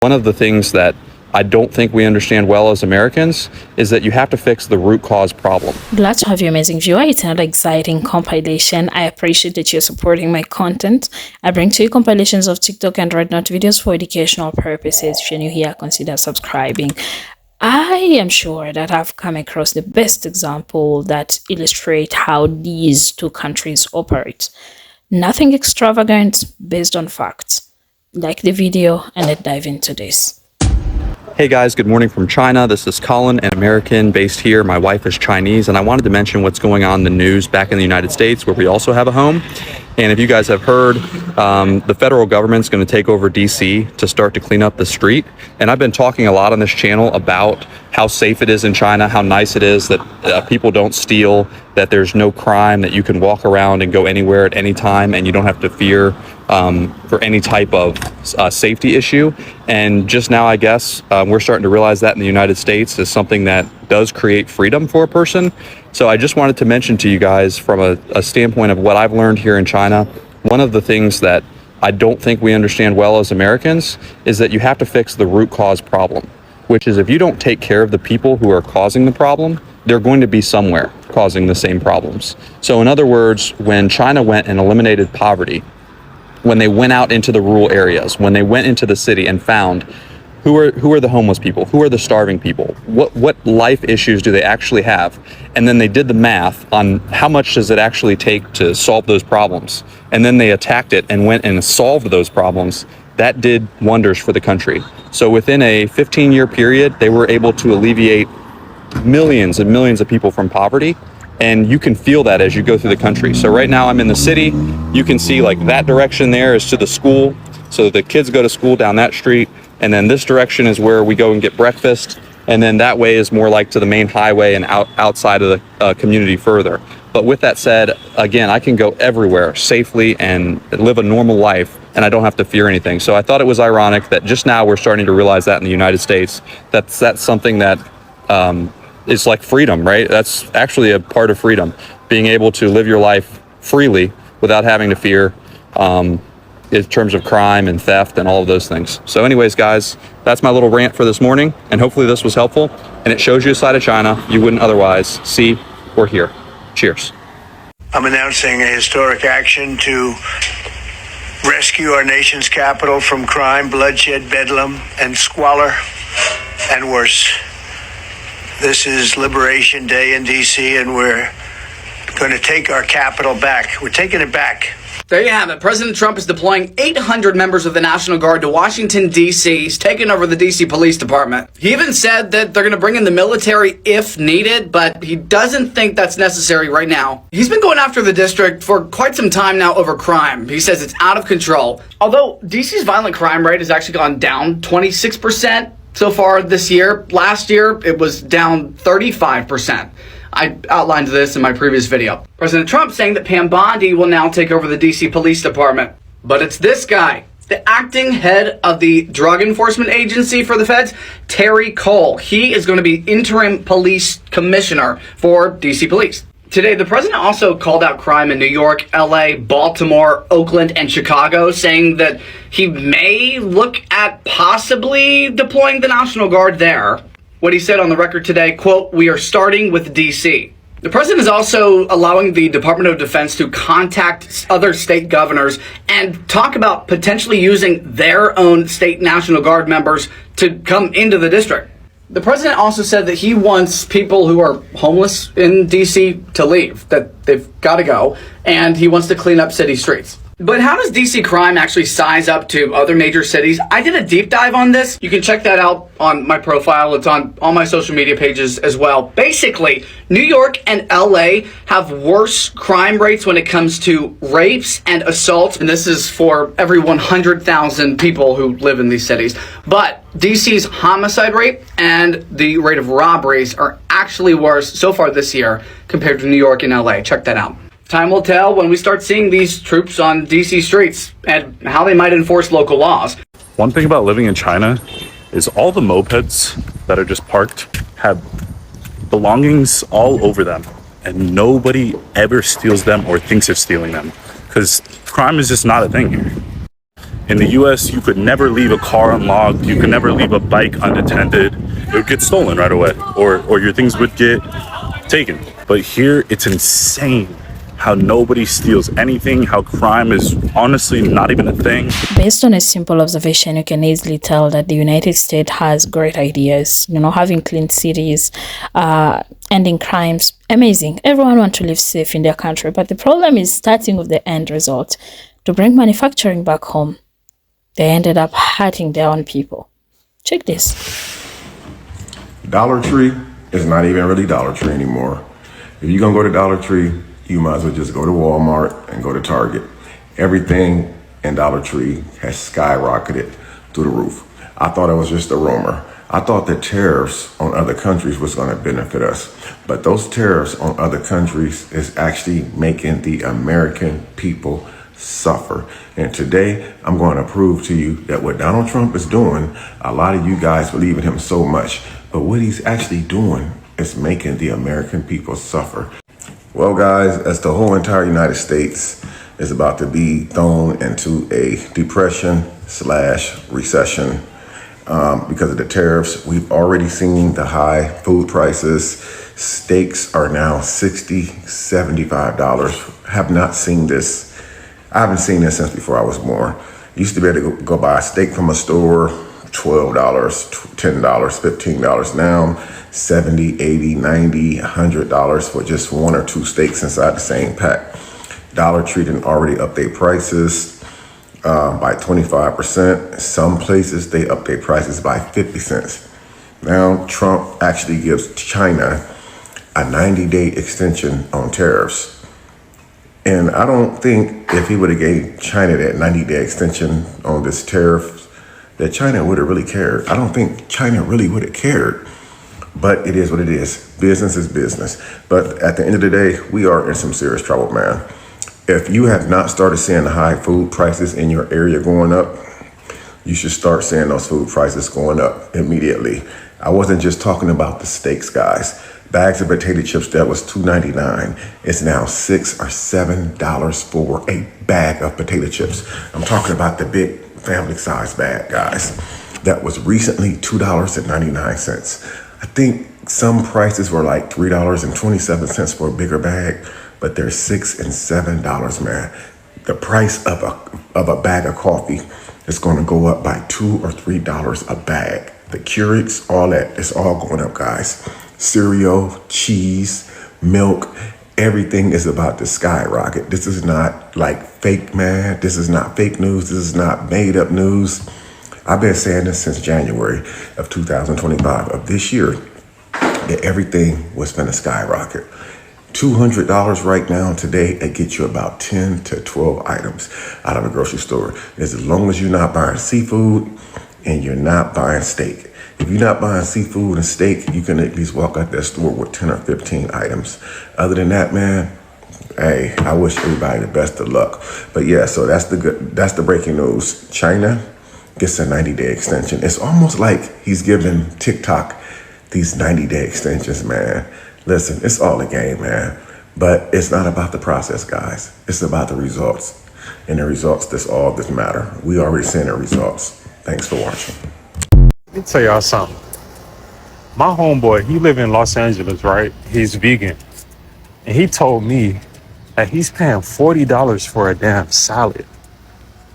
One of the things that I don't think we understand well as Americans is that you have to fix the root cause problem. Glad to have you, amazing viewer. It's another exciting compilation. I appreciate that you're supporting my content. I bring to you compilations of TikTok and Red Note videos for educational purposes. If you're new here, consider subscribing. I am sure that I've come across the best example that illustrate how these two countries operate. Nothing extravagant, based on facts. Like the video and let's dive into this. Hey guys, good morning from China. This is Colin, an American based here. My wife is Chinese, and I wanted to mention what's going on in the news back in the United States, where we also have a home. And if you guys have heard, the federal government's going to take over DC to start to clean up the street. And I've been talking a lot on this channel about how safe it is in China, how nice it is that people don't steal, that there's no crime, that you can walk around and go anywhere at any time and you don't have to fear for any type of safety issue. And just now, I guess, we're starting to realize that in the United States is something that does create freedom for a person. So I just wanted to mention to you guys from a standpoint of what I've learned here in China, one of the things that I don't think we understand well as Americans is that you have to fix the root cause problem, which is if you don't take care of the people who are causing the problem, they're going to be somewhere causing the same problems. So in other words, when China went and eliminated poverty, when they went out into the rural areas, when they went into the city and found who are the homeless people, who are the starving people, what life issues do they actually have, and then they did the math on how much does it actually take to solve those problems, and then they attacked it and went and solved those problems. That did wonders for the country. So within a 15-year period, they were able to alleviate millions and millions of people from poverty. And you can feel that as you go through the country. So right now I'm in the city. You can see like that direction there is to the school. So the kids go to school down that street. And then this direction is where we go and get breakfast. And then that way is more like to the main highway and outside of the community further. But with that said, again, I can go everywhere safely and live a normal life, and I don't have to fear anything. So I thought it was ironic that just now we're starting to realize that in the United States, that's something that it's like freedom, right? That's actually a part of freedom, being able to live your life freely without having to fear in terms of crime and theft and all of those things. So anyways, guys, that's my little rant for this morning, and hopefully this was helpful and it shows you a side of China you wouldn't otherwise see or hear. Cheers. I'm announcing a historic action to rescue our nation's capital from crime, bloodshed, bedlam, and squalor, and worse. This is Liberation Day in D.C., and we're going to take our capital back. We're taking it back. There you have it. President Trump is deploying 800 members of the National Guard to Washington, D.C. He's taking over the D.C. Police Department. He even said that they're going to bring in the military if needed, but he doesn't think that's necessary right now. He's been going after the district for quite some time now over crime. He says it's out of control. Although D.C.'s violent crime rate has actually gone down 26% so far this year. Last year, it was down 35%. I outlined this in my previous video. President Trump saying that Pam Bondi will now take over the DC Police Department. But it's this guy, the acting head of the Drug Enforcement Agency for the feds, Terry Cole. He is going to be interim police commissioner for DC Police. Today, the president also called out crime in New York, LA, Baltimore, Oakland, and Chicago, saying that he may look at possibly deploying the National Guard there. What he said on the record today, quote, "We are starting with D.C." The president is also allowing the Department of Defense to contact other state governors and talk about potentially using their own state National Guard members to come into the district. The president also said that he wants people who are homeless in D.C. to leave, that they've got to go, and he wants to clean up city streets. But how does DC crime actually size up to other major cities? I did a deep dive on this. You can check that out on my profile. It's on all my social media pages as well. Basically, New York and LA have worse crime rates when it comes to rapes and assaults. And this is for every 100,000 people who live in these cities. But DC's homicide rate and the rate of robberies are actually worse so far this year compared to New York and LA. Check that out. Time will tell when we start seeing these troops on DC streets and how they might enforce local laws. One thing about living in China is all the mopeds that are just parked have belongings all over them, and nobody ever steals them or thinks of stealing them because crime is just not a thing here. In the US, you could never leave a car unlocked. You could never leave a bike unattended. It would get stolen right away, or your things would get taken. But here, it's insane how nobody steals anything, how crime is honestly not even a thing. Based on a simple observation, you can easily tell that the United States has great ideas. You know, having clean cities, ending crimes, amazing. Everyone wants to live safe in their country. But the problem is starting with the end result. To bring manufacturing back home, they ended up hurting their own people. Check this. Dollar Tree is not even really Dollar Tree anymore. If you're gonna go to Dollar Tree, you might as well just go to Walmart and go to Target. Everything in Dollar Tree has skyrocketed through the roof. I thought it was just a rumor. I thought that tariffs on other countries was gonna benefit us. But those tariffs on other countries is actually making the American people suffer. And today, I'm going to prove to you that what Donald Trump is doing, a lot of you guys believe in him so much, but what he's actually doing is making the American people suffer. Well, guys, as the whole entire United States is about to be thrown into a depression/recession because of the tariffs, we've already seen the high food prices. Steaks are now $60, $75. Have not seen this. I haven't seen this since before I was born. Used to be able to go buy a steak from a store, $12, $10, $15. Now, $70, $80, $90, $100 for just one or two steaks inside the same pack. Dollar Tree didn't already update prices by 25%. Some places, they update prices by 50 cents. Now, Trump actually gives China a 90-day extension on tariffs. And I don't think if he would have gave China that 90-day extension on this tariff, that China would have really cared. I don't think China really would have cared. But it is what it is. Business is business. But at the end of the day, we are in some serious trouble, man. If you have not started seeing the high food prices in your area going up, you should start seeing those food prices going up immediately. I wasn't just talking about the steaks, guys. Bags of potato chips that was $2.99 is now $6 or $7 for a bag of potato chips. I'm talking about the big family size bag, guys. That was recently $2.99. I think some prices were like $3.27 for a bigger bag, but they're $6 and $7, man. The price of a bag of coffee is going to go up by $2 or $3 a bag. The Keurigs, all that, it's all going up, guys. Cereal, cheese, milk, everything is about to skyrocket. This is not like fake, man. This is not fake news. This is not made up news. I've been saying this since January of 2025 of this year that everything was gonna skyrocket. $200 right now today, it gets you about 10 to 12 items out of a grocery store. As long as you're not buying seafood and you're not buying steak. If you're not buying seafood and steak, you can at least walk out that store with 10 or 15 items. Other than that, man, hey, I wish everybody the best of luck. But yeah, so that's the breaking news. China gets a 90-day extension. It's almost like he's giving TikTok these 90-day extensions, man. Listen, it's all a game, man. But it's not about the process, guys. It's about the results. And the results, that's all that matter. We already seen the results. Thanks for watching. Let me tell y'all something. My homeboy, he live in Los Angeles, right? He's vegan. And he told me that he's paying $40 for a damn salad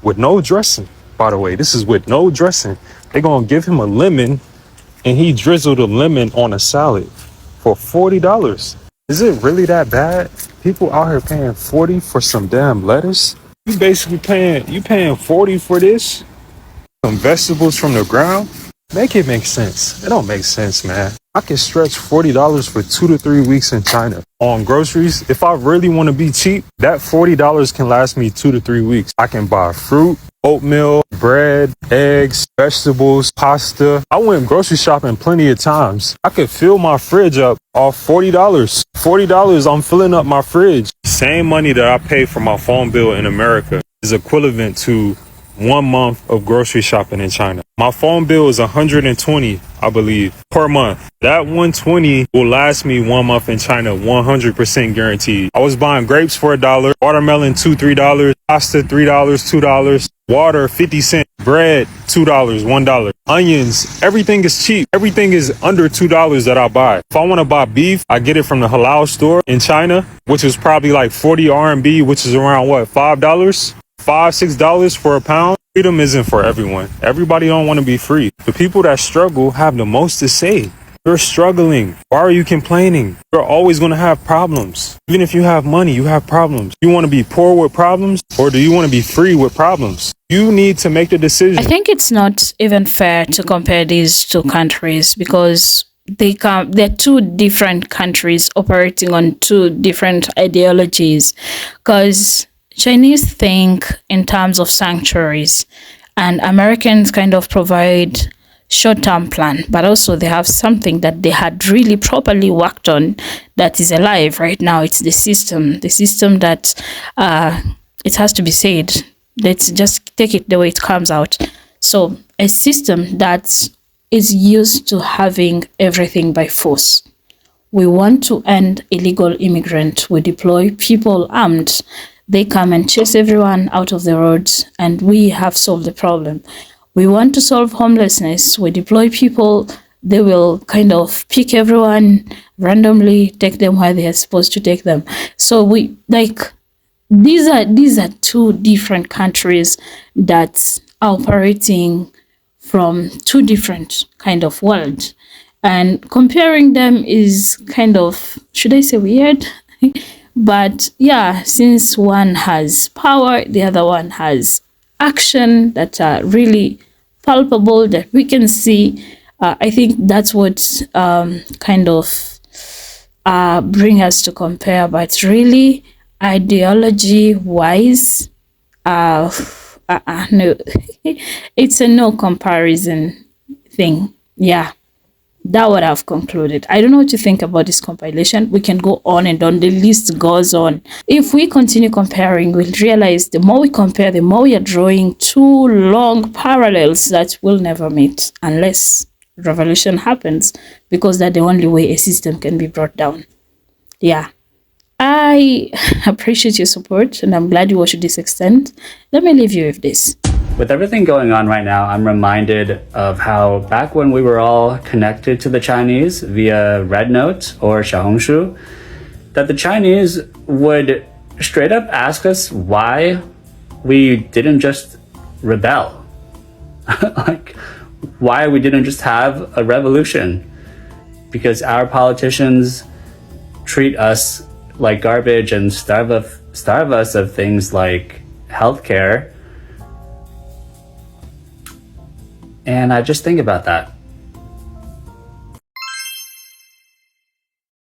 with no dressing. By the way, this is with no dressing. They're going to give him a lemon and he drizzled a lemon on a salad for $40. Is it really that bad? People out here paying $40 for some damn lettuce? You basically paying $40 for this? Some vegetables from the ground? Make it make sense. It don't make sense, man. I can stretch $40 for 2 to 3 weeks in China. On groceries, if I really want to be cheap, that $40 can last me 2 to 3 weeks. I can buy fruit, oatmeal, bread, eggs, vegetables, pasta. I went grocery shopping plenty of times. I could fill my fridge up off $40. $40, I'm filling up my fridge. Same money that I pay for my phone bill in America is equivalent to 1 month of grocery shopping in China. My phone bill is $120, I believe, per month. That $120 will last me 1 month in China, 100% guaranteed. I was buying grapes for $1, watermelon $2, $3, pasta $3, $2. Water, 50 cents. Bread, $2, $1. Onions, everything is cheap. Everything is under $2 that I buy. If I want to buy beef, I get it from the halal store in China, which is probably like 40 RMB, which is around what, $5? $5, $6 for a pound. Freedom isn't for everyone. Everybody don't want to be free. The people that struggle have the most to say. You're struggling. Why are you complaining? You're always going to have problems. Even if you have money, you have problems. You want to be poor with problems, or do you want to be free with problems? You need to make the decision. I think it's not even fair to compare these two countries because they're two different countries operating on two different ideologies. Because Chinese think in terms of sanctuaries, and Americans kind of provide short-term plan, but also they have something that they had really properly worked on that is alive right now. It's the system that it has to be said. Let's just take it the way it comes out. So a system that is used to having everything by force. We want to end illegal immigrant. We deploy people armed. They come and chase everyone out of the roads, and we have solved the problem. We want to solve homelessness. We deploy people. They will kind of pick everyone randomly, take them where they are supposed to take them. So these are two different countries that are operating from two different kind of worlds. And comparing them is kind of, should I say, weird? But yeah, since one has power, the other one has action that are really palpable that we can see. I think that's what kind of bring us to compare. But really, ideology wise, no, it's a no comparison thing. Yeah. That what I've concluded. I don't know what you think about this compilation. We can go on and on. The list goes on. If we continue comparing, we'll realize the more we compare, the more we are drawing two long parallels that will never meet unless revolution happens, because that's the only way a system can be brought down. Yeah. I appreciate your support and I'm glad you watched this extent. Let me leave you with this. With everything going on right now, I'm reminded of how back when we were all connected to the Chinese via Red Note or Xiaohongshu, that the Chinese would straight up ask us why we didn't just rebel. Like, why we didn't just have a revolution. Because our politicians treat us like garbage and starve us of things like healthcare. And I just think about that.